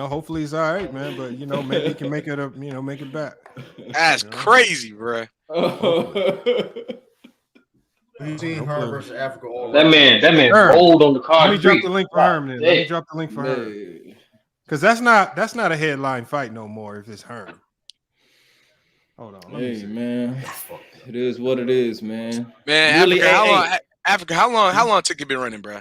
hopefully it's all right, man. But maybe he can make it up. Make it back. That's crazy, bro. You seen Herm versus Africa all that man rolled on the Let me concrete. drop the link for Herm. Then. Let me drop the link for Herm. Because that's not a headline fight no more. If it's Herm. Hold on. Hey man, it is what it is, man. Man, really, Africa, how long Ticket been running, bro?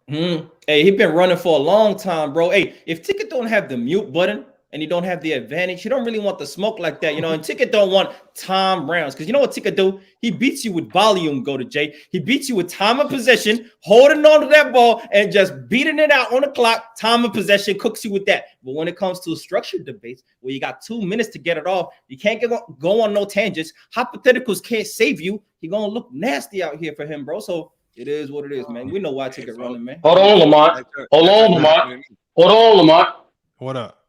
Hey, he been running for a long time, bro. Hey, if Ticket don't have the mute button and he don't have the advantage, he don't really want the smoke like that, And Ticket don't want time rounds because you know what Ticket do? He beats you with volume. Go to Jay. He beats you with time of possession, holding on to that ball and just beating it out on the clock. Time of possession cooks you with that. But when it comes to structured debates, where you got 2 minutes to get it off, you can't go on no tangents. Hypotheticals can't save you. He gonna look nasty out here for him, bro. So. It is what it is, man. We know why Ticket running, man. Hold on, Lamont. Hold on, Lamont. What up?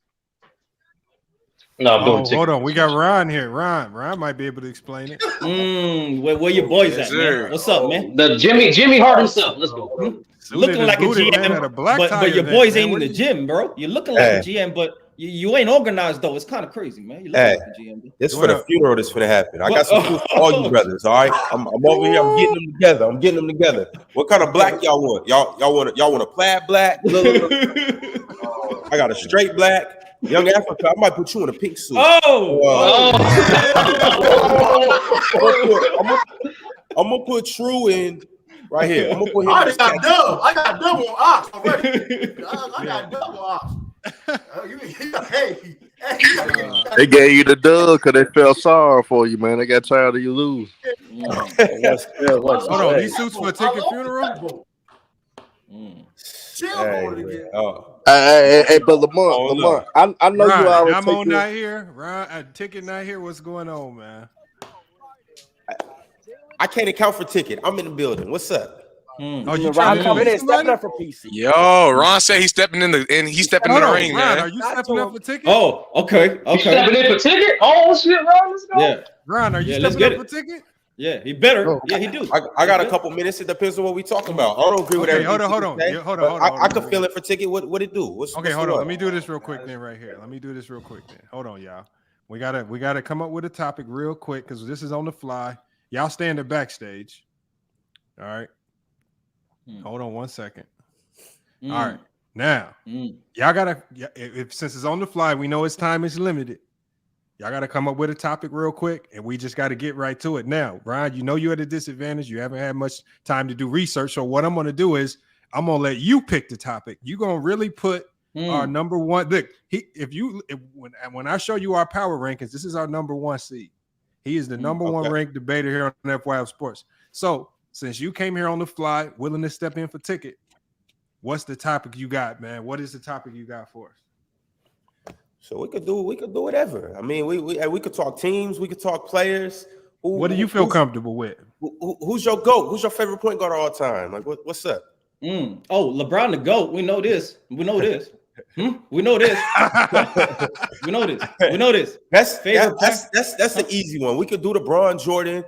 No, I'm doing hold on. We got Ron here. Ron might be able to explain it. Where your boys at, man? What's up, man? The Jimmy Hart himself. Let's go. Looking like a GM, but your boys ain't in the gym, bro. You're looking like a GM, but you ain't organized though. It's kind of crazy, man. You look like a GM. This for the funeral. This finna happen. I got some food for all you brothers. All right, I'm over here. I'm getting them together. What kind of black y'all want? Y'all want a plaid black? I got a straight black. Young Africa, I might put you in a pink suit. I'm gonna put True in right here. I'm gonna put him. I got Dub on Ox already. I got Dub on Ox. They gave you the dub because they felt sorry for you, man. They got tired of you lose. Hold on, these suits for a Ticket funeral? Hey, but Lamont, I know Ron, you already. I'm on not here. Ron, Ticket not here. What's going on, man? I can't account for Ticket. I'm in the building. What's up? Oh, you trying to coming in, stepping up for PC. Yo, Ron said he's stepping in the ring, Ron, man. Are you stepping up for Ticket? Oh, okay. You stepping in for Ticket? Oh shit, Ron, let's go. Yeah, Ron, are you stepping up for Ticket? Yeah, he better. Yeah, he do. I got a couple minutes. It depends on what we talking about. I don't agree with everything. Hold on. I can feel it for Ticket. What it do? Hold on. Let me do this real quick then. Right here. Hold on, y'all. We gotta come up with a topic real quick because this is on the fly. Y'all stand at backstage. All right. Hold on 1 second. All right. Now, y'all gotta. Since it's on the fly, we know its time is limited. Y'all got to come up with a topic real quick, and we just got to get right to it. Now, Brian, you're at a disadvantage. You haven't had much time to do research. So what I'm going to do is I'm going to let you pick the topic. You're going to really put our number one. Look, when I show you our power rankings, this is our number one seed. He is the number one ranked debater here on FYF Sports. So since you came here on the fly, willing to step in for Ticket, what's the topic you got, man? What is the topic you got for us? So we could do whatever. I mean, we could talk teams, we could talk players. What do you feel comfortable with? Who's your GOAT? Who's your favorite point guard of all time? Like what's up? Oh, LeBron the GOAT. We know this. We know this. We know this. We know this. That's the easy one. We could do the Bron Jordan.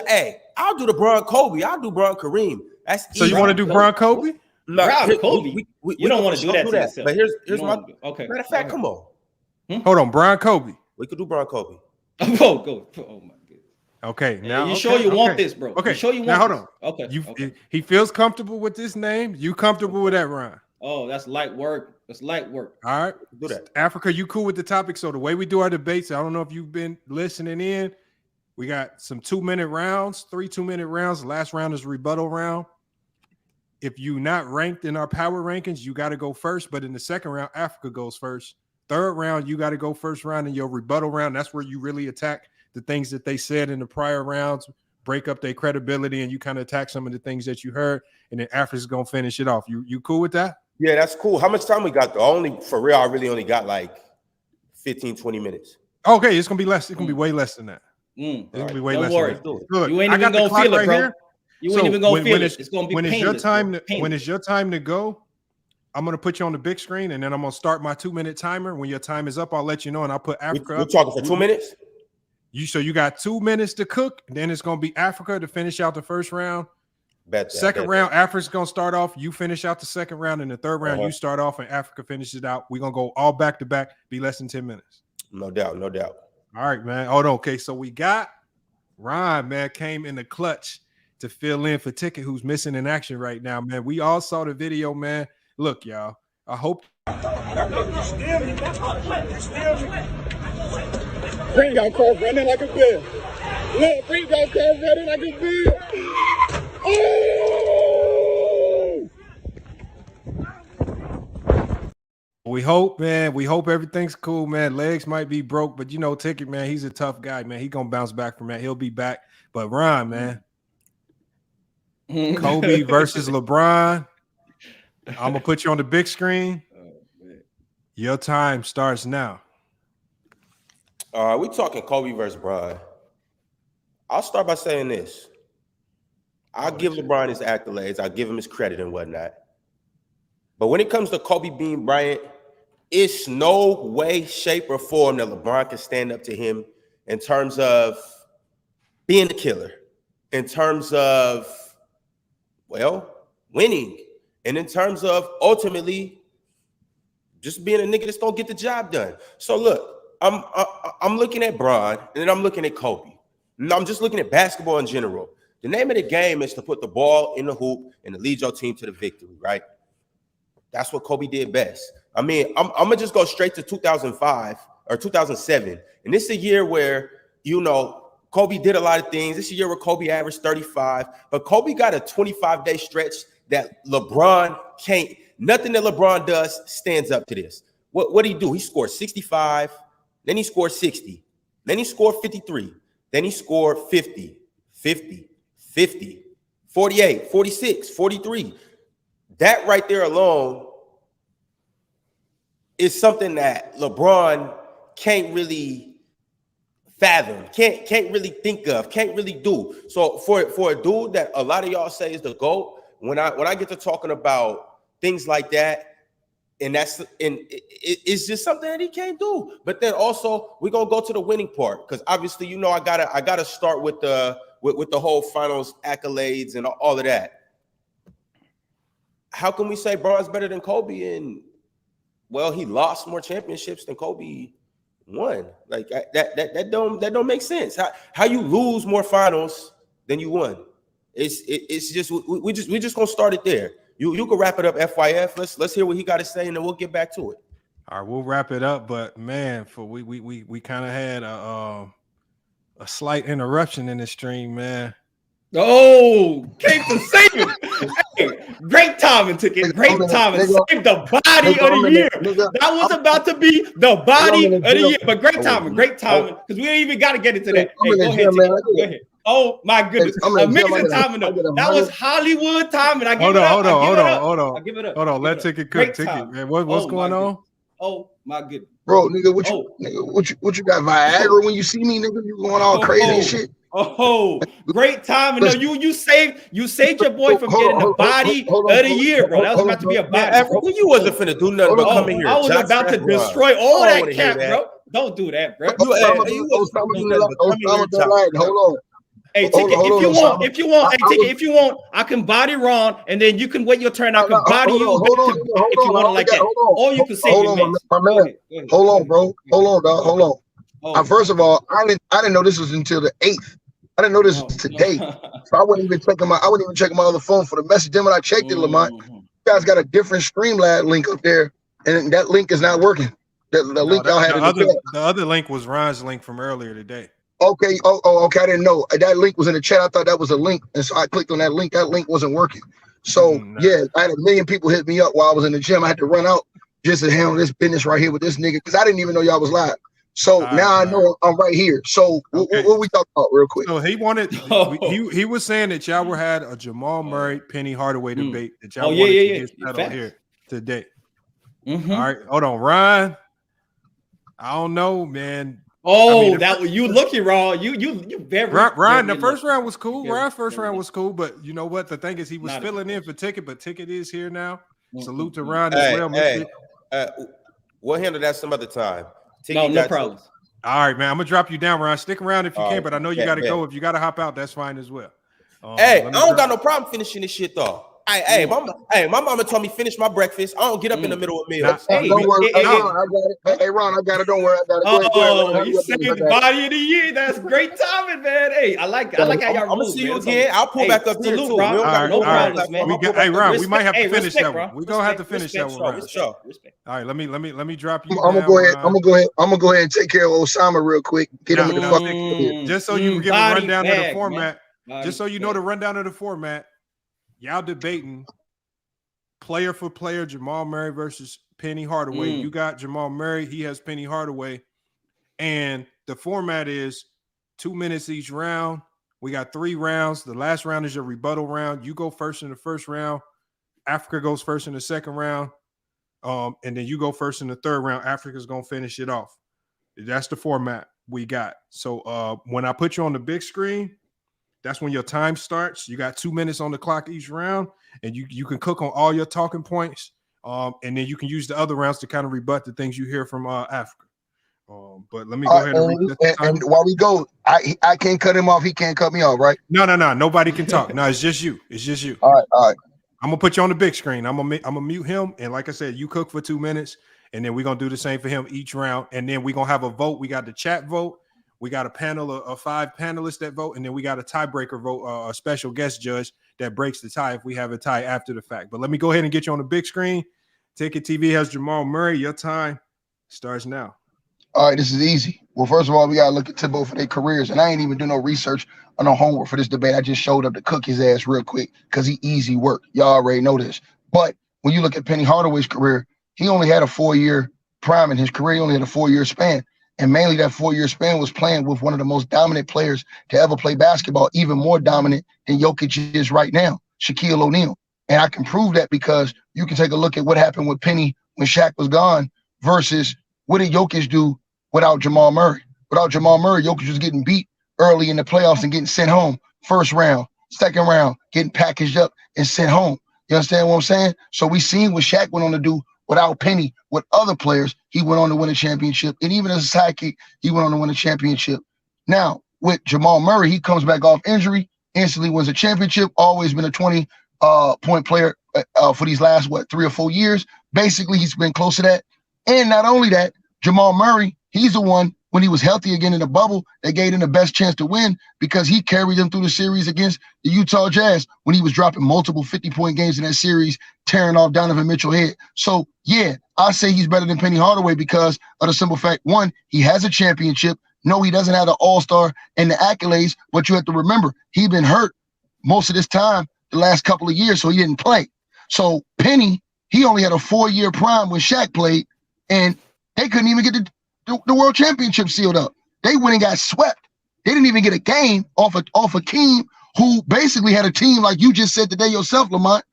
Hey, I'll do the Bron Kobe. I'll do Bron Kareem. That's so easy. You want to do Bron Kobe? Kobe. You don't want to do that to yourself. But here's my matter of fact. Come on. Hold on, Bron Kobe. We could do Bron Kobe. Go. Oh my god. Okay, now you sure you want this, bro? Okay, you sure you want now hold on. Okay. He feels comfortable with this name. You comfortable with that, Ron? Oh, that's light work. That's light work. All right, do that. Africa, you cool with the topic? So the way we do our debates, I don't know if you've been listening in. We got some 2-minute rounds, 3 2-minute rounds. The last round is a rebuttal round. If you're not ranked in our power rankings, you got to go first. But in the second round, Africa goes first. Third round, you got to go first round in your rebuttal round. That's where you really attack the things that they said in the prior rounds, break up their credibility, and you kind of attack some of the things that you heard. And then Africa's going to finish it off. You cool with that? Yeah, that's cool. How much time we got? For real, I really only got like 15, 20 minutes. Okay, it's going to be less. It's going to be way less than that. It's going to be way less than that. Look, you ain't even going to feel it, bro. Here. You ain't even going to feel it. It's going to be when painless. When it's your time to go, I'm going to put you on the big screen, and then I'm going to start my 2-minute timer. When your time is up, I'll let you know, and I'll put Africa We're talking for 2 minutes? So you got 2 minutes to cook, and then it's going to be Africa to finish out the first round. Bet that, Second bet round, Africa's gonna start off. You finish out the second round, and the third round, you start off, and Africa finishes it out. We're gonna go all back to back, be less than 10 minutes. No doubt, no doubt. All right, man. Hold on. Okay, so we got Ryan, man, came in the clutch to fill in for Ticket, who's missing in action right now, man. We all saw the video, man. Look, y'all. I hope. Bring your car running like a bear. Look, bring your car running like a bear. Oh! We hope, man. We hope everything's cool, man. Legs might be broke, but you know, Ticket, man, he's a tough guy, man. He gonna bounce back from that. He'll be back. But Ryan, man, Kobe versus LeBron. I'm gonna put you on the big screen. Your time starts now. All right, we talking Kobe versus LeBron. I'll start by saying this. I'll give LeBron his accolades. I'll give him his credit and whatnot. But when it comes to Kobe Bean Bryant, it's no way, shape, or form that LeBron can stand up to him in terms of being the killer, in terms of, well, winning, and in terms of ultimately just being a nigga that's gonna get the job done. So look, I'm looking at Bron, and then I'm looking at Kobe. And I'm just looking at basketball in general. The name of the game is to put the ball in the hoop and to lead your team to the victory, right? That's what Kobe did best. I mean, I'm gonna just go straight to 2005 or 2007, and this is a year where, you know, Kobe did a lot of things. This is a year where Kobe averaged 35, but Kobe got a 25-day stretch that LeBron can't. Nothing that LeBron does stands up to this. What did he do? He scored 65, then he scored 60, then he scored 53, then he scored 50, 50, 50, 48, 46, 43. That right there alone is something that LeBron can't really fathom, can't really think of, can't really do. So for a dude that a lot of y'all say is the GOAT, when I get to talking about things like that, and it's just something that he can't do. But then also we're gonna go to the winning part, because obviously, you know, I gotta start with the whole finals accolades and all of that. How can we say Bron's better than Kobe? And well, he lost more championships than Kobe won. Like that don't make sense. How you lose more finals than you won? It's just we just gonna start it there. You can wrap it up, FYF. Let's hear what he got to say, and then we'll get back to it. All right, we'll wrap it up. But man, we kind of had a slight interruption in the stream, man. Oh, came to save it. Hey, great timing, Ticket. Great timing. Saved the body of the year. That was about to be the body of the year. But great timing, because we ain't even got to get into that. Hey, go ahead, Ticket. Go ahead. Oh my goodness. Amazing timing though. That was Hollywood timing. I give it up. Hold on. I give it up. Hold on. Let Ticket cook. Ticket, man. What's going on? Oh my goodness. Bro, nigga, what you got Viagra when you see me, nigga? You going all crazy and shit? Oh, great timing. No, you saved your boy from getting the body of the year, bro. That was about to be a body. You wasn't finna do nothing but come in here. I was about to destroy all that cap, bro. Don't do that, bro. Hold on. Hey, Ticket, if you want, I can body Ron, and then you can wait your turn. I can body you if you want it like that. Or you can say hold on, bro. Hold on, dog. Hold on. First of all, I didn't know this was until the 8th. I didn't know this was today. So I wasn't even checking my other phone for the message. Then when I checked it, Lamont, you guys got a different Streamlabs link up there, and that link is not working. The link y'all had the other link was Ron's link from earlier today. Okay. Okay. I didn't know that link was in the chat. I thought that was a link, and so I clicked on that link. That link wasn't working. So yeah, I had 1 million people hit me up while I was in the gym. I had to run out just to handle this business right here with this nigga, because I didn't even know y'all was live. So now I know I'm right here. So what we talking about real quick? So he wanted he was saying that y'all had a Jamal Murray, Penny Hardaway debate that y'all wanted to get settled here today. All right, hold on, Ryan. I don't know, man. Oh, that was you looking wrong. You very Ryan. The first round was cool. Ryan's first round was cool, but you know what? The thing is, he was filling in for Ticket, but Ticket is here now. Salute to Ryan as well. We'll handle that some other time. No problem. All right, man. I'm gonna drop you down, Ryan. Stick around if you can, but I know you got to go. If you got to hop out, that's fine as well. Hey, I let me don't drop- got no problem finishing this shit though. My mama told me finish my breakfast. I don't get up in the middle of meals. Nah, Hey, Don't worry, hey, Ron, I got it. Hey, Ron, I got it. Don't worry, I got it. Go ahead, Ron. Oh, Hurry you up, said I got it. body of the year. That's great timing, man. Hey, I like how y'all I'm gonna rules, see you man. again. I'll pull back up here salute, too. Ron. We don't got No no problems, problem. man. We got, hey, Ron, we might have to Respect, finish hey, that bro. one. We're gonna have to finish that one, Ron. Respect. All right, let me drop you. I'm gonna down, go ahead. Ron. I'm gonna go ahead and take care of Osama real quick. Get him Now, with the now, fuck. just so you can give a body rundown of the bag, format. man. Just so you know the rundown of the format. Y'all debating player for player, Jamal Murray versus Penny Hardaway. You got Jamal Murray. He has Penny Hardaway. And the format is 2 minutes each round. We got 3 rounds. The last round is your rebuttal round. You go first in the first round. Africa goes first in the second round. And then you go first in the third round. Africa's going to finish it off. That's the format we got. So when I put you on the big screen, that's when your time starts. You got 2 minutes on the clock each round, and you can cook on all your talking points. And then you can use the other rounds to kind of rebut the things you hear from Africa. But let me go ahead and reset the and while we go, I can't cut him off. He can't cut me off, right? No. Nobody can talk. No, it's just you. It's just you. All right. I'm gonna put you on the big screen. I'm gonna mute him, and like I said, you cook for 2 minutes, and then we're gonna do the same for him each round, and then we're gonna have a vote. We got the chat vote. We got a panel of 5 panelists that vote, and then we got a tiebreaker vote, a special guest judge that breaks the tie if we have a tie after the fact. But let me go ahead and get you on the big screen. Ticket TV has Jamal Murray. Your time starts now. All right, this is easy. Well, first of all, we gotta look into both of their careers, and I ain't even do no research or no homework for this debate. I just showed up to cook his ass real quick because he easy work. Y'all already know this. But when you look at Penny Hardaway's career, he only had a 4-year prime in his career. He only had a 4-year span. And mainly that 4-year span was playing with one of the most dominant players to ever play basketball, even more dominant than Jokic is right now, Shaquille O'Neal. And I can prove that because you can take a look at what happened with Penny when Shaq was gone versus what did Jokic do without Jamal Murray? Without Jamal Murray, Jokic was getting beat early in the playoffs and getting sent home. First round, second round, getting packaged up and sent home. You understand what I'm saying? So we seen what Shaq went on to do without Penny, with other players, he went on to win a championship. And even as a sidekick, he went on to win a championship. Now, with Jamal Murray, he comes back off injury, instantly wins a championship, always been a 20-point player for these last, 3 or 4 years. Basically, he's been close to that. And not only that, Jamal Murray, he's the one, when he was healthy again in the bubble, that gave him the best chance to win because he carried them through the series against the Utah Jazz when he was dropping multiple 50-point games in that series, tearing off Donovan Mitchell head. So, yeah, I say he's better than Penny Hardaway because of the simple fact, one, he has a championship. No, he doesn't have the all-star and the accolades, but you have to remember, he's been hurt most of this time the last couple of years, so he didn't play. So Penny, he only had a 4-year prime when Shaq played, and they couldn't even get the world championship sealed up. They went and got swept. They didn't even get a game off a team who basically had a team, like you just said today yourself, Lamont,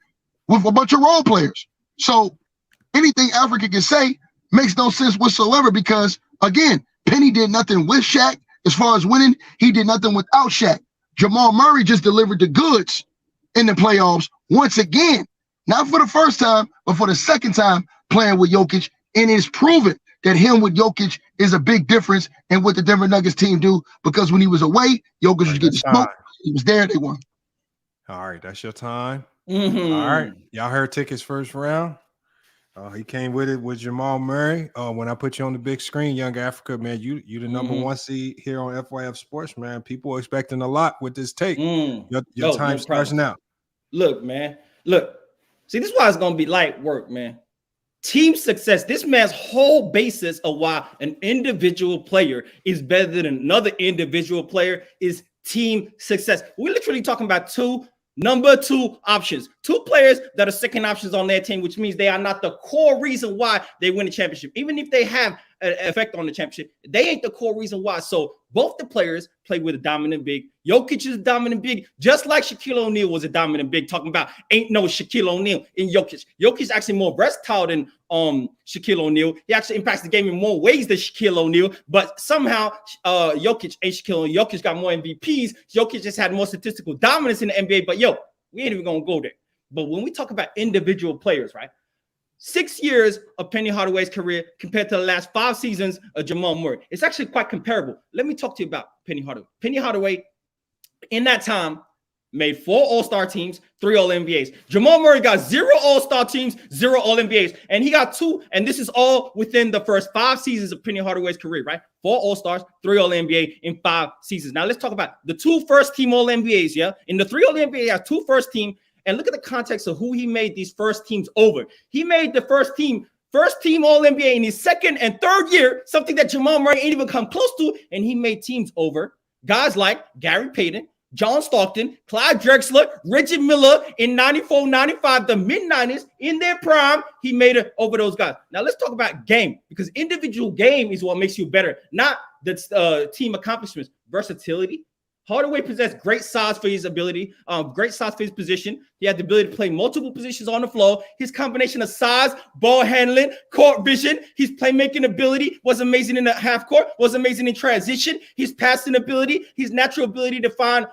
with a bunch of role players. So anything Africa can say makes no sense whatsoever because, again, Penny did nothing with Shaq as far as winning. He did nothing without Shaq. Jamal Murray just delivered the goods in the playoffs once again, not for the first time, but for the second time playing with Jokic, and it's proven that him with Jokic is a big difference in what the Denver Nuggets team do because when he was away, Jokic was getting smoked. He was there, they won. All right, that's your time. Mm-hmm. All right, y'all heard Ticket's first round. He came with it with Jamal Murray. When I put you on the big screen, Young Africa, man, you the number 1 seed here on FYF Sports, man. People are expecting a lot with this take. Your time starts now. Look, man. Look. See, this is why it's going to be light work, man. Team success. This man's whole basis of why an individual player is better than another individual player is team success. We're literally talking about number 2 options, 2 players that are second options on their team, which means they are not the core reason why they win the championship. Even if they have an effect on the championship, they ain't the core reason why. So both the players play with a dominant big. Jokic is a dominant big, just like Shaquille O'Neal was a dominant big, talking about ain't no Shaquille O'Neal in Jokic. Jokic is actually more versatile than Shaquille O'Neal. He actually impacts the game in more ways than Shaquille O'Neal, but somehow Jokic ain't Shaquille O'Neal. Jokic got more MVPs. Jokic just had more statistical dominance in the NBA, but we ain't even gonna go there. But when we talk about individual players, right? 6 years of Penny Hardaway's career compared to the last 5 seasons of Jamal Murray. It's actually quite comparable. Let me talk to you about Penny Hardaway. Penny Hardaway, in that time, made 4 All-Star teams, 3 All-NBAs. Jamal Murray got 0 All-Star teams, 0 All-NBAs. And he got 2, and this is all within the first 5 seasons of Penny Hardaway's career, right? 4 All-Stars, 3 All-NBA in 5 seasons. Now let's talk about the 2 first-team All-NBAs, yeah? In the 3 All-NBA, he has 2 first-team, and look at the context of who he made these first teams over. He made the first team All-NBA in his second and third year, something that Jamal Murray ain't even come close to, and he made teams over guys like Gary Payton, John Stockton, Clyde Drexler, Reggie Miller in 94, 95, the mid-90s in their prime. He made it over those guys. Now let's talk about game, because individual game is what makes you better, not the team accomplishments. Versatility. Hardaway possessed great size for his ability, great size for his position. He had the ability to play multiple positions on the floor. His combination of size, ball handling, court vision, his playmaking ability was amazing in the half court, was amazing in transition. His passing ability, his natural ability to find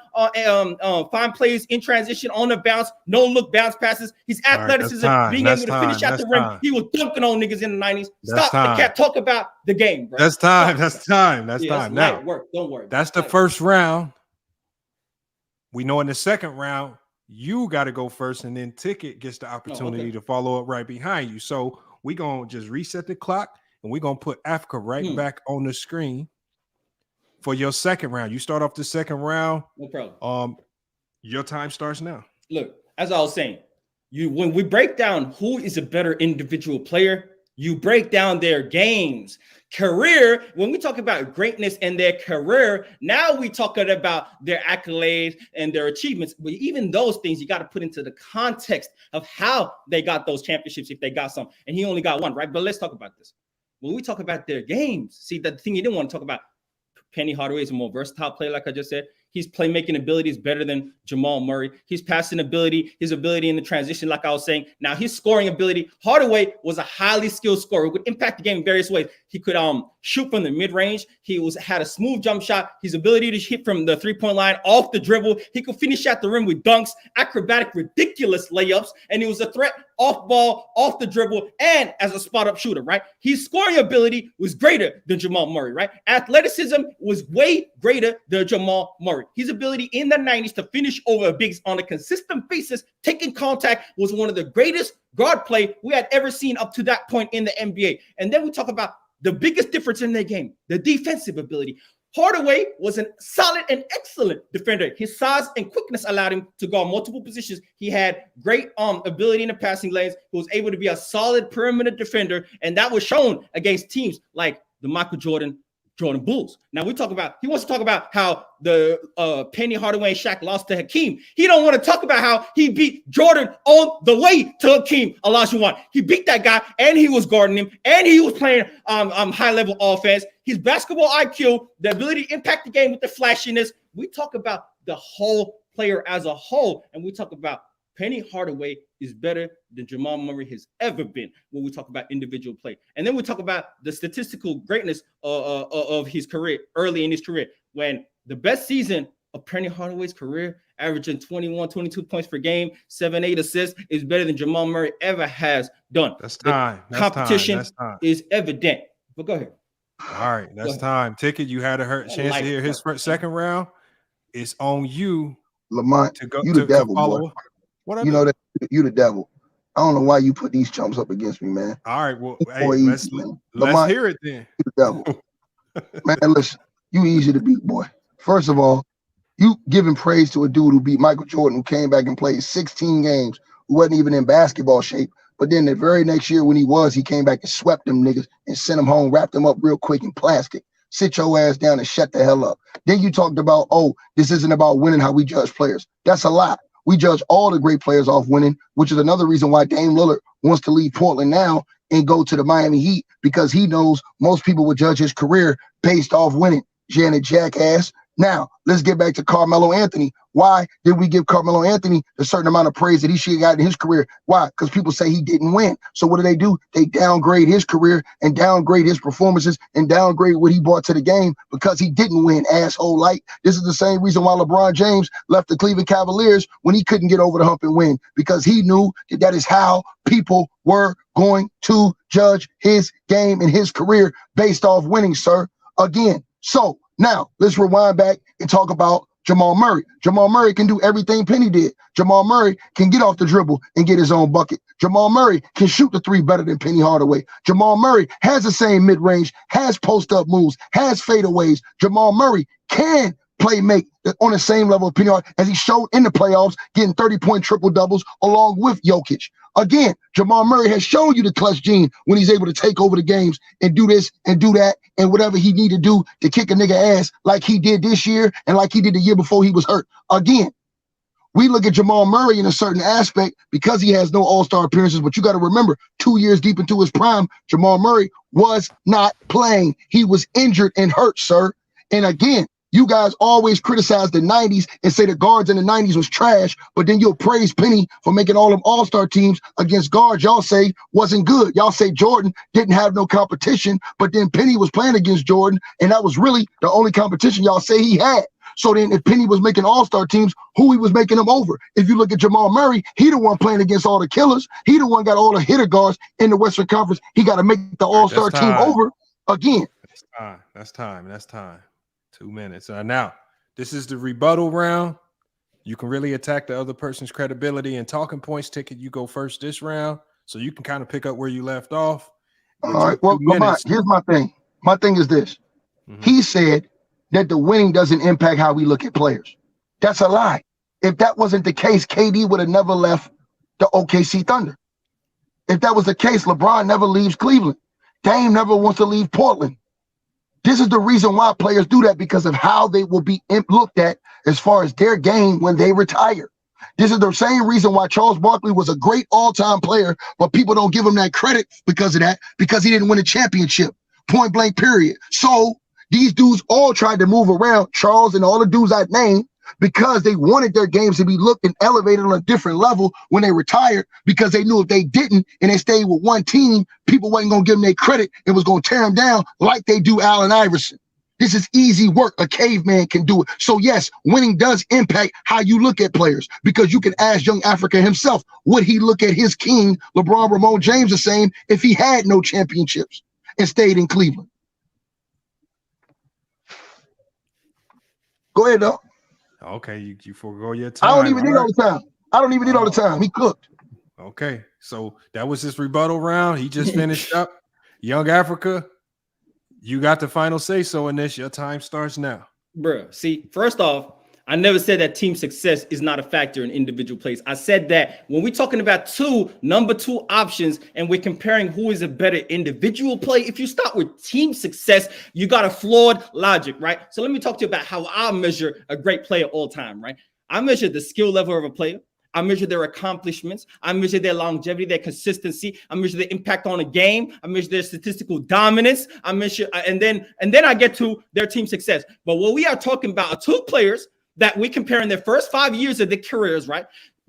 plays in transition on the bounce, no look bounce passes. His athleticism, being able to finish at the rim. He was dunking on niggas in the 90s. Stop the cat. Talk about the game, bro. That's time. That's time. Now, work. Don't worry. That's the first round. We know in the second round, you got to go first, and then Ticket gets the opportunity to follow up right behind you. So we're going to just reset the clock, and we're going to put Africa right back on the screen for your second round. You start off the second round. No problem. Your time starts now. Look, as I was saying, when we break down who is a better individual player, you break down their games. Career, when we talk about greatness in their career, now we talking about their accolades and their achievements. But even those things, you got to put into the context of how they got those championships, if they got some. And he only got 1, right? But let's talk about this. When we talk about their games, see, the thing you didn't want to talk about, Penny Hardaway is a more versatile player, like I just said. His playmaking ability is better than Jamal Murray. His passing ability, his ability in the transition, like I was saying. Now, his scoring ability, Hardaway was a highly skilled scorer, would impact the game in various ways. He could shoot from the mid-range. He had a smooth jump shot. His ability to hit from the three-point line, off the dribble. He could finish at the rim with dunks, acrobatic, ridiculous layups, and he was a threat off ball, off the dribble, and as a spot-up shooter, right? His scoring ability was greater than Jamal Murray, right? Athleticism was way greater than Jamal Murray. His ability in the 90s to finish over bigs on a consistent basis, taking contact, was one of the greatest guard play we had ever seen up to that point in the NBA. And then we talk about the biggest difference in their game, the defensive ability. Hardaway was a solid and excellent defender. His size and quickness allowed him to guard multiple positions. He had great ability in the passing lanes. He was able to be a solid perimeter defender, and that was shown against teams like the Michael Jordan Bulls. Now he wants to talk about how the Penny Hardaway and Shaq lost to Hakeem. He don't want to talk about how he beat Jordan on the way to Hakeem Olajuwon. He beat that guy, and he was guarding him, and he was playing high-level offense. His basketball IQ, the ability to impact the game with the flashiness. We talk about the whole player as a whole, and we talk about Penny Hardaway is better than Jamal Murray has ever been when we talk about individual play. And then we talk about the statistical greatness of his career, early in his career, when the best season of Penny Hardaway's career, averaging 21, 22 points per game, 7-8 assists, is better than Jamal Murray ever has done. That's time. Competition is evident. But go ahead. All right, that's time. Ticket, you had a chance to hear his second round. It's on you, Lamont. To go. You the devil, follow. Boy. You know that you the devil. I don't know why you put these chumps up against me, man. All right, well, hey, let's hear it then. You the devil. Man, listen, you easy to beat, boy. First of all, you giving praise to a dude who beat Michael Jordan, who came back and played 16 games, who wasn't even in basketball shape. But then the very next year when he came back and swept them niggas and sent them home, wrapped them up real quick in plastic. Sit your ass down and shut the hell up. Then you talked about, this isn't about winning, how we judge players. That's a lie. We judge all the great players off winning, which is another reason why Dame Lillard wants to leave Portland now and go to the Miami Heat, because he knows most people would judge his career based off winning. Janet jackass. Now, let's get back to Carmelo Anthony. Why did we give Carmelo Anthony a certain amount of praise that he should have got in his career? Why? Because people say he didn't win. So what do? They downgrade his career and downgrade his performances and downgrade what he brought to the game because he didn't win, asshole. Like, this is the same reason why LeBron James left the Cleveland Cavaliers when he couldn't get over the hump and win, because he knew that is how people were going to judge his game and his career based off winning, sir. Again. So now let's rewind back and talk about Jamal Murray. Jamal Murray can do everything Penny did. Jamal Murray can get off the dribble and get his own bucket. Jamal Murray can shoot the three better than Penny Hardaway. Jamal Murray has the same mid-range, has post-up moves, has fadeaways. Jamal Murray can make on the same level of Penny Hardaway as he showed in the playoffs, getting 30-point triple-doubles along with Jokic. Again, Jamal Murray has shown you the clutch gene when he's able to take over the games and do this and do that and whatever he need to do to kick a nigga ass like he did this year and like he did the year before he was hurt. Again, we look at Jamal Murray in a certain aspect because he has no all-star appearances, but you got to remember 2 years deep into his prime, Jamal Murray was not playing. He was injured and hurt, sir. And again, you guys always criticize the 90s and say the guards in the 90s was trash, but then you'll praise Penny for making all them all-star teams against guards y'all say wasn't good. Y'all say Jordan didn't have no competition, but then Penny was playing against Jordan, and that was really the only competition y'all say he had. So then if Penny was making all-star teams, who he was making them over? If you look at Jamal Murray, he the one playing against all the killers. He the one got all the hitter guards in the Western Conference. He got to make the all-star team over again. That's time. 2 minutes. Now, this is the rebuttal round. You can really attack the other person's credibility and talking points. Ticket, you go first this round, so you can kind of pick up where you left off. All right. Well, here's my thing. My thing is this. He said that the winning doesn't impact how we look at players. That's a lie. If that wasn't the case, KD would have never left the OKC Thunder. If that was the case, LeBron never leaves Cleveland. Dame never wants to leave Portland. This is the reason why players do that, because of how they will be looked at as far as their game when they retire. This is the same reason why Charles Barkley was a great all-time player, but people don't give him that credit because of that, because he didn't win a championship, point blank period. So these dudes all tried to move around, Charles and all the dudes I named, because they wanted their games to be looked and elevated on a different level when they retired, because they knew if they didn't and they stayed with one team, people wasn't going to give them their credit and was going to tear them down like they do Allen Iverson. This is easy work. A caveman can do it. So yes, winning does impact how you look at players, because you can ask young Africa himself, would he look at his king, LeBron Ramon James, the same if he had no championships and stayed in Cleveland? Go ahead, though. Okay, you forego your time. I don't even need all the time. He cooked. Okay, so that was his rebuttal round. He just finished up. Young Africa, you got the final say so in this. Your time starts now. Bruh, see, first off, I never said that team success is not a factor in individual plays. I said that when we're talking about number two options and we're comparing who is a better individual play, if you start with team success, you got a flawed logic, right? So let me talk to you about how I measure a great player all time, right? I measure the skill level of a player. I measure their accomplishments. I measure their longevity, their consistency. I measure their impact on a game. I measure their statistical dominance. I measure, and then I get to their team success. But what we are talking about are two players that we compare in their first 5 years of their careers, right?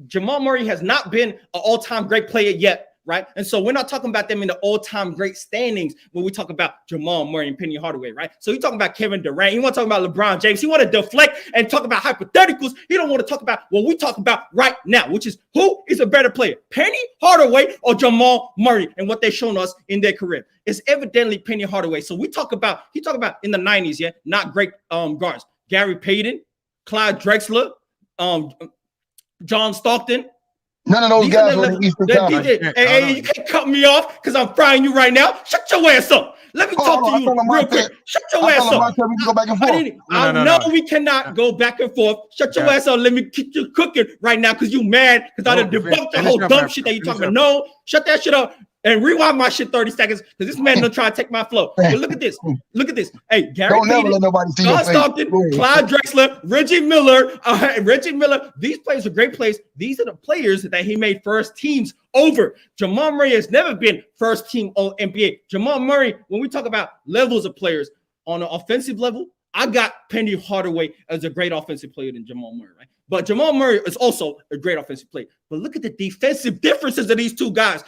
Jamal Murray has not been an all-time great player yet, right? And so we're not talking about them in the all-time great standings when we talk about Jamal Murray and Penny Hardaway, right? So you're talking about Kevin Durant. You want to talk about LeBron James. You want to deflect and talk about hypotheticals. You don't want to talk about what we talk about right now, which is who is a better player, Penny Hardaway or Jamal Murray, and what they've shown us in their career. It's evidently Penny Hardaway. So he talk about in the 90s, yeah, not great guards. Gary Payton, Clyde Drexler, John Stockton. None of those guys were in the Eastern Conference. Hey, you can't cut me off because I'm frying you right now. Shut your ass up. Let me talk to you real quick. Shut your ass up. I know we cannot go back and forth. Shut your ass up. Let me keep you cooking right now because you mad because I done debunked the whole dumb shit that you talking about. No, shut that shit up. And rewind my shit 30 seconds because this man don't try to take my flow. But look at this. Look at this. Hey, Gary Payton, John Stockton, Clyde Drexler, Reggie Miller. These players are great players. These are the players that he made first teams over. Jamal Murray has never been first team all NBA. Jamal Murray, when we talk about levels of players on an offensive level, I got Penny Hardaway as a great offensive player than Jamal Murray, right? But Jamal Murray is also a great offensive player. But look at the defensive differences of these two guys.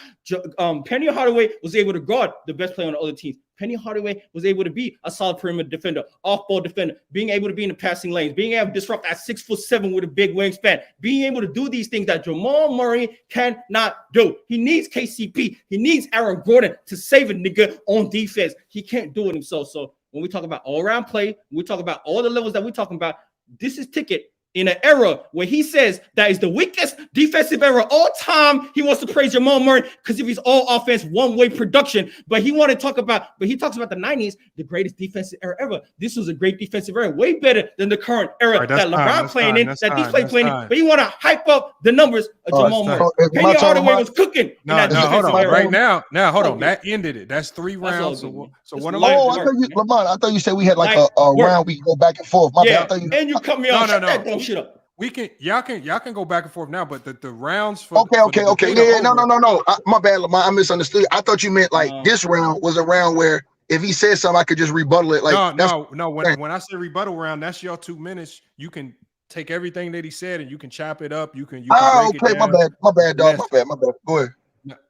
Penny Hardaway was able to guard the best player on the other teams. Penny Hardaway was able to be a solid perimeter defender, off-ball defender, being able to be in the passing lanes, being able to disrupt at 6'7" with a big wingspan, being able to do these things that Jamal Murray cannot do. He needs KCP. He needs Aaron Gordon to save a nigga on defense. He can't do it himself. So when we talk about all-around play, we talk about all the levels that we're talking about, this is Ticket in an era where he says that is the weakest defensive era all time. He wants to praise Jamal Murray because of his all offense, one-way production. But he talks about the 90s, the greatest defensive era ever. This was a great defensive era, way better than the current era that LeBron playing in, that these players playing in. But he want to hype up the numbers of Jamal Murray. Penny Hardaway was cooking. No, hold on. Right now, hold on. That ended it. That's 3 rounds. So one of Lamont, I thought you said we had like a round we go back and forth. My bad. I thought and you cut me off. No. Shit up. We can y'all can go back and forth now, but the rounds for okay. Yeah, no. My bad, Lamont. I misunderstood. I thought you meant like this round was a round where if he says something, I could just rebuttal it. Like no. When I say rebuttal round, that's your 2 minutes. You can take everything that he said and you can chop it up. You can okay. My bad, dog. My bad. Go ahead.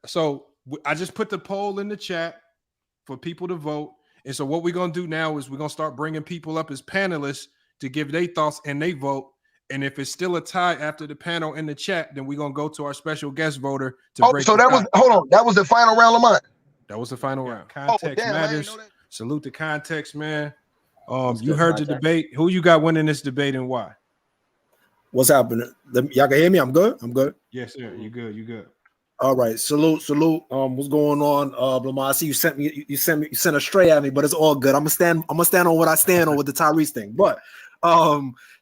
So I just put the poll in the chat for people to vote. And so what we're gonna do now is we're gonna start bringing people up as panelists to give their thoughts and they vote. And if it's still a tie after the panel in the chat, then we're gonna go to our special guest voter to break. So that was the final round, Lamont. That was the final round. Context matters. Salute the context, man. You heard the debate. Who you got winning this debate and why? What's happening? Y'all can hear me? I'm good. Yes, sir. You good. All right. Salute. What's going on? Lamar, I see you sent a stray at me, but it's all good. I'm gonna stand on what I stand on with the Tyrese thing. But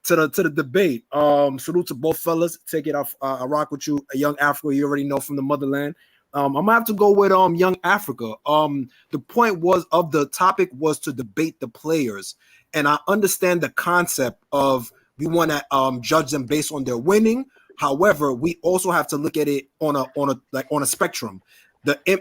to the debate. Salute to both fellas. Take it off. I rock with you. A Young Africa, you already know from the motherland. I'm gonna have to go with Young Africa. The point of the topic was to debate the players, and I understand the concept of we want to judge them based on their winning. However, we also have to look at it on a spectrum.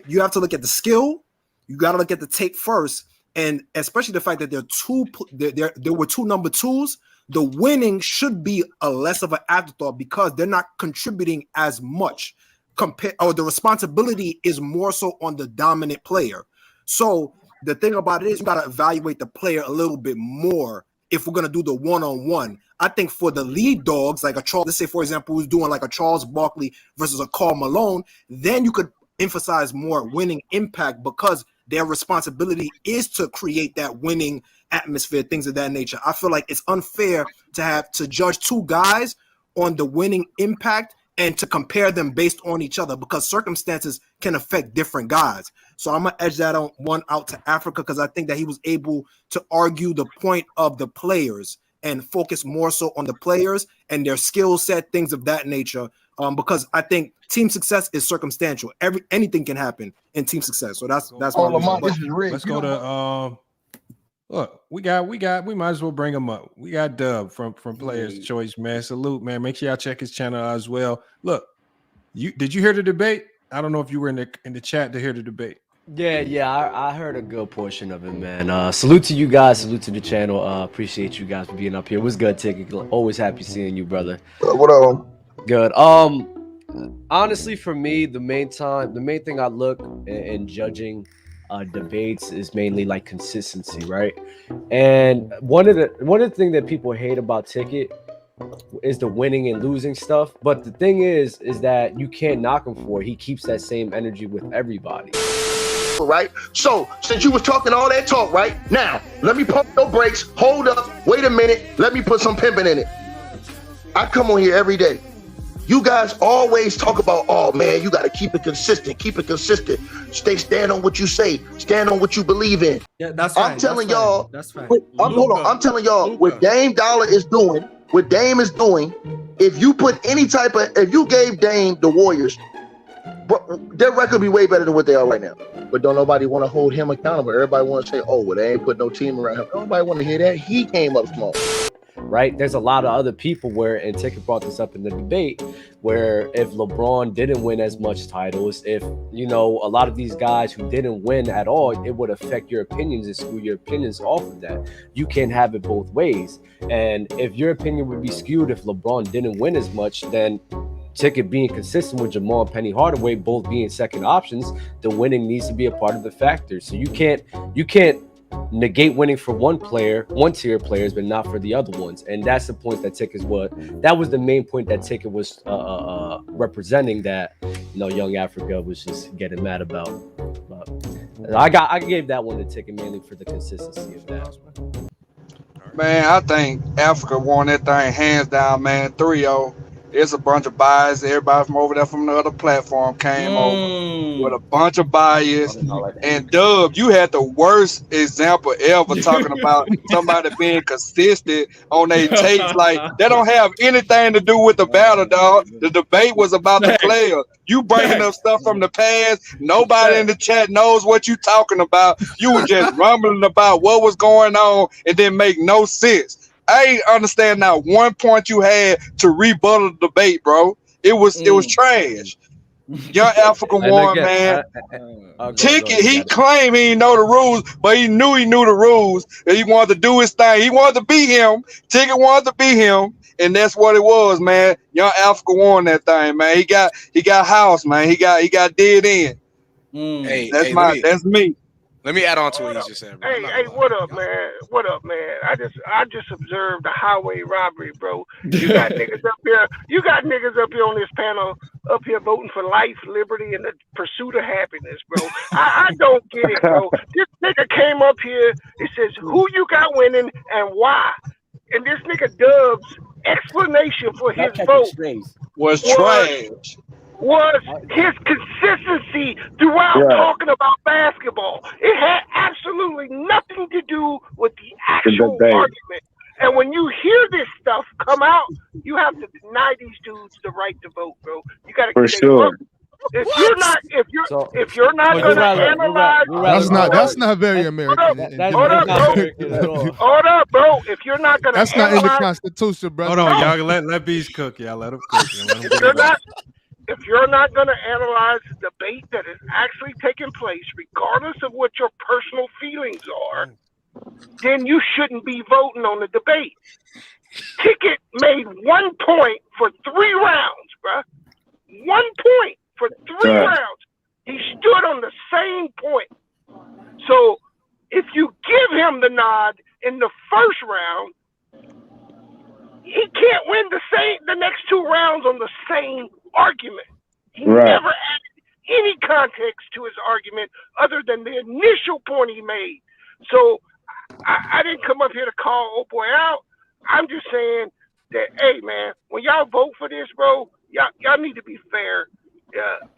You have to look at the skill. You got to look at the tape first, and especially the fact that there were 2 number 2s. The winning should be a less of an afterthought because they're not contributing as much. The responsibility is more so on the dominant player. So the thing about it is you got to evaluate the player a little bit more if we're going to do the one-on-one. I think for the lead dogs, like let's say, for example, who's doing like a Charles Barkley versus a Karl Malone, then you could emphasize more winning impact because their responsibility is to create that winning atmosphere, things of that nature. I feel like it's unfair to judge 2 guys on the winning impact and to compare them based on each other because circumstances can affect different guys. So I'm going to edge that one out to Africa because I think that he was able to argue the point of the players and focus more so on the players and their skill set, things of that nature. Because I think team success is circumstantial. Anything can happen in team success. So that's Lamont, this is Rick. Let's go to look, we might as well bring him up. We got Dub from Players Choice, man. Salute, man. Make sure y'all check his channel out as well. Look, did you hear the debate? I don't know if you were in the chat to hear the debate. Yeah, I heard a good portion of it, man. Salute to you guys, salute to the channel. Appreciate you guys for being up here. It was good, Ticket. Always happy seeing you, brother. What up? Good. Honestly, for me, the main thing I look in judging debates is mainly like consistency, right? And one of the things that people hate about Ticket is the winning and losing stuff. But the thing is that you can't knock him for it. He keeps that same energy with everybody. Right? So, since you was talking all that talk, right? Now, let me pump your brakes. Hold up. Wait a minute. Let me put some pimping in it. I come on here every day. You guys always talk about, oh man, you got to keep it consistent. Stand on what you say. Stand on what you believe in. Yeah, that's I'm telling y'all. That's fine. I'm telling y'all what Dame Dollar is doing, what Dame is doing. If you gave Dame the Warriors, their record would be way better than what they are right now. But don't nobody want to hold him accountable. Everybody want to say, oh, well, they ain't put no team around him. Nobody want to hear that. He came up small. Right? There's a lot of other people and Ticket brought this up in the debate, where if LeBron didn't win as much titles, if, a lot of these guys who didn't win at all, it would affect your opinions and screw your opinions off of that. You can't have it both ways. And if your opinion would be skewed if LeBron didn't win as much, then Ticket being consistent with Jamal and Penny Hardaway both being second options, the winning needs to be a part of the factor. So you can't negate winning for one tier players, but not for the other ones. And that's the point that Ticket that was the main point that Ticket was representing, that Young Africa was just getting mad about. But I gave that one to Ticket mainly for the consistency of that. All Man, I think Africa won that thing hands down, man. 3-0. It's a bunch of bias. Everybody from over there from the other platform came over with a bunch of bias. And Dub, you had the worst example ever talking about somebody being consistent on their takes. Like, that don't have anything to do with the battle, dog. The debate was about the player. You bringing up stuff from the past. Nobody in the chat knows what you talking about. You were just rumbling about what was going on and didn't make no sense. I ain't understand now one point you had to rebuttal the debate, bro. It was trash. Young Africa won, man. Ticket, he claimed he didn't know the rules, but he knew the rules, and he wanted to do his thing. He wanted to beat him. Ticket wanted to beat him, and that's what it was, man. Young Africa won that thing, man. He got house, man. He got dead in. That's me. Let me add on to what you just said, bro. Hey, what up, man? What up, man? I just observed the highway robbery, bro. You got niggas up here. You got niggas up here on this panel, up here voting for life, liberty, and the pursuit of happiness, bro. I don't get it, bro. This nigga came up here. He says, "Who you got winning and why?" And this nigga Dub's explanation for his vote was trash. Was his consistency throughout talking about basketball. It had absolutely nothing to do with the actual argument. And when you hear this stuff come out, you have to deny these dudes the right to vote, bro. You got to for sure. If you're not going to analyze, that's not very American. Hold up, bro. If you're not going to, that's not in the Constitution, bro. Hold on, y'all. Let Beast cook. Y'all let him cook. If you're not going to analyze the debate that is actually taking place, regardless of what your personal feelings are, then you shouldn't be voting on the debate. Ticket made 1 point for 3 rounds, bruh. 1 point for 3 rounds. He stood on the same point. So if you give him the nod in the first round, he can't win the next 2 rounds on the same argument. He never added any context to his argument other than the initial point he made. So I didn't come up here to call old boy out. I'm just saying that, hey man, when y'all vote for this, bro, y'all need to be fair.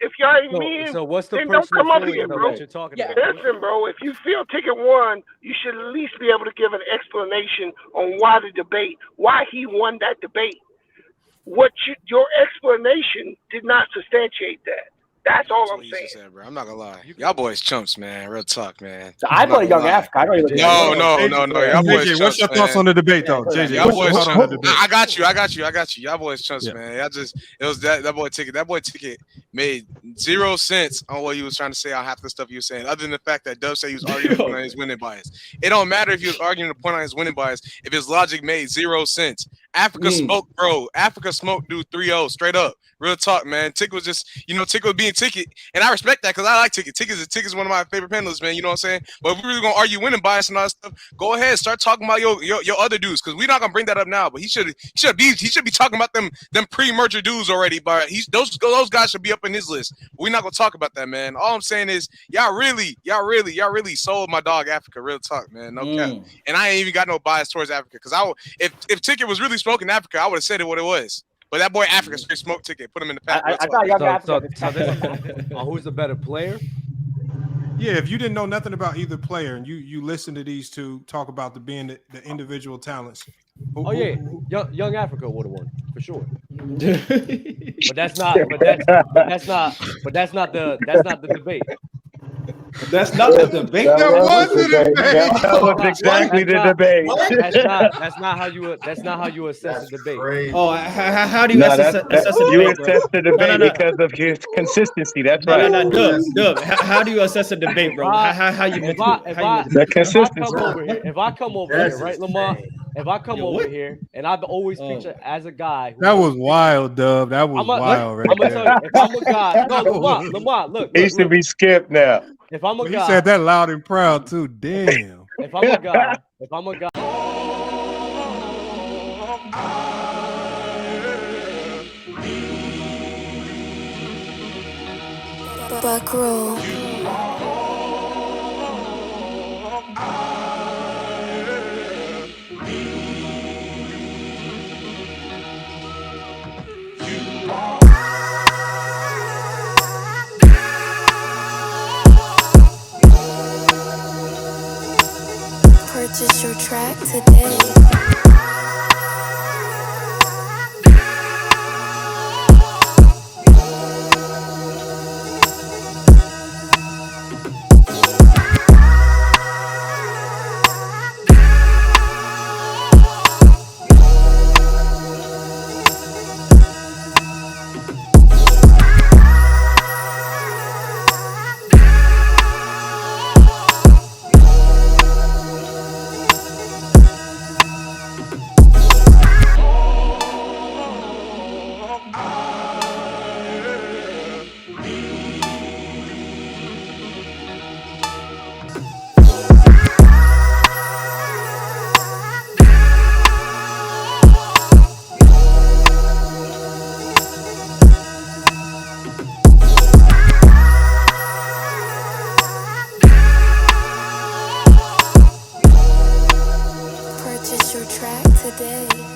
If y'all ain't mean, so what's the then don't come up here, of bro. what you're talking about? Listen, bro, if you feel Ticket won, you should at least be able to give an explanation on why he won that debate. Your explanation did not substantiate that. That's all I'm saying. Said, bro. I'm not gonna lie. Y'all boys chumps, man. Real talk, man. So I voted Young Africa. I don't even. No. Y'all boys JJ, what's your thoughts on the debate, though? JJ, y'all boys what's your thoughts on the debate? I got you. Y'all boys chumps, man. It was that boy Ticket. That boy Ticket made 0 sense on what he was trying to say on half the stuff he was saying, other than the fact that Dub said he was arguing on his winning bias. It don't matter if he was arguing the point on his winning bias if his logic made 0 sense. Africa smoked, bro. Africa smoked, dude. 3-0 straight up. Real talk, man. Ticket was just, Ticket was being Ticket, and I respect that because I like Ticket. Ticket's one of my favorite panelists, man. You know what I'm saying? But if we're really gonna argue winning bias and all that stuff, go ahead, start talking about your other dudes because we're not gonna bring that up now. But he should be talking about them pre-merger dudes already. But those guys should be up in his list. We're not gonna talk about that, man. All I'm saying is y'all really sold my dog Africa. Real talk, man. No cap. And I ain't even got no bias towards Africa because if Ticket was really smoking Africa, I would have said it what it was. But that boy Africa straight smoke Ticket. Put him in the pack. I got Young Africa. Who's the better player? Yeah, if you didn't know nothing about either player and you listen to these two talk about the individual talents. Young Africa would have won for sure. But that's not the debate. That's not the debate. That was the debate. That was exactly the debate. That's not how you assess the debate. Oh, how do you assess the debate? You assess the debate because of his consistency. That's right. Dub, how do you assess a debate, bro? How you the consistency. If I come over here, right, Lamar? If I come over here and I've always pictured as a guy. That was wild, Dub. That was wild, right? I'm gonna tell you, if I'm a guy, Lamar, look. He should be skipped now. If I'm a guy, he said that loud and proud too. Damn. If I'm a guy. Back row. Purchase your track today. Purchase your track today.